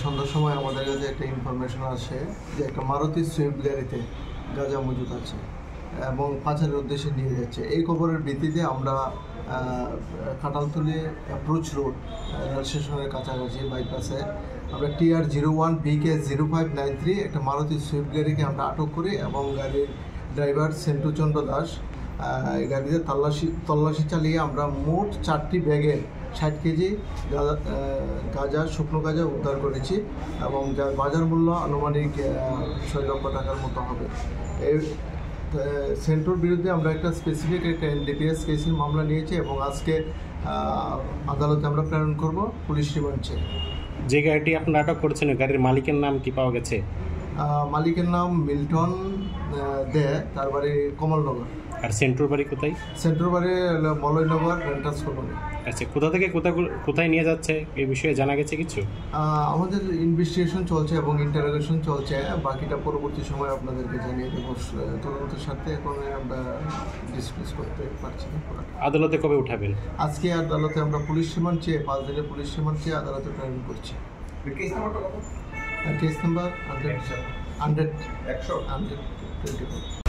সন্ধ্যার সময় আমাদের কাছে একটা ইনফরমেশন আসে যে একটা মারুতি সুইফট গাড়িতে গাঁজা মজুদ আছে এবং পাচারের উদ্দেশ্যে নিয়ে যাচ্ছে। এই খবরের ভিত্তিতে আমরা কাঁঠালতলী অ্যাপ্রোচ রোড রেল স্টেশনের কাছাকাছি বাইপাসে আমরা TR01 BK0593 একটা মারুতি সুইফট গাড়িকে আমরা আটক করি এবং গাড়ির ড্রাইভার সেন্টু চন্দ্র দাস গাড়িতে তল্লাশি চালিয়ে আমরা মোট 4টি ব্যাগে 60 কেজি গাঁজা শুকনো গাঁজা উদ্ধার করেছি এবং যার বাজার মূল্য আনুমানিক 6 লক্ষ টাকার মতো হবে। এই সেন্টুর বিরুদ্ধে আমরা একটা স্পেসিফিক একটা NDPS কেসের মামলা নিয়েছি এবং আজকে আদালতে আমরা প্রেরণ করব পুলিশ রিমান্ডে। যে গাড়িটি আপনারা আটক করেছেন গাড়ির মালিকের নাম কি পাওয়া গেছে? মালিকের নাম মিল্টন দে, তার বাড়ি কমলনগর। আর সেন্টুর বাড়ি কোথায়? সেন্টুর বাড়ি মলয়নগর রেন্টার্স কলোনি। আচ্ছা, কোথা থেকে কোথায় নিয়ে যাচ্ছে এই বিষয়ে জানা গেছে কিছু? আমাদের ইনভেস্টিগেশন চলছে এবং ইন্টারোগেশন চলছে, বাকিটা পরবর্তী সময় আপনাদেরকে জানিয়ে দেবো। তদন্তের সাথে এখন আমরা ডিসকাস করতে পারছি না। আদালতে কবে উঠাবেন? আজকে আদালতে আমরা পুলিশ রিমান্ড চেয়ে 5 দিনের পুলিশ রিমান্ড চেয়ে আদালতে প্রেরণ করছি। Case number 124।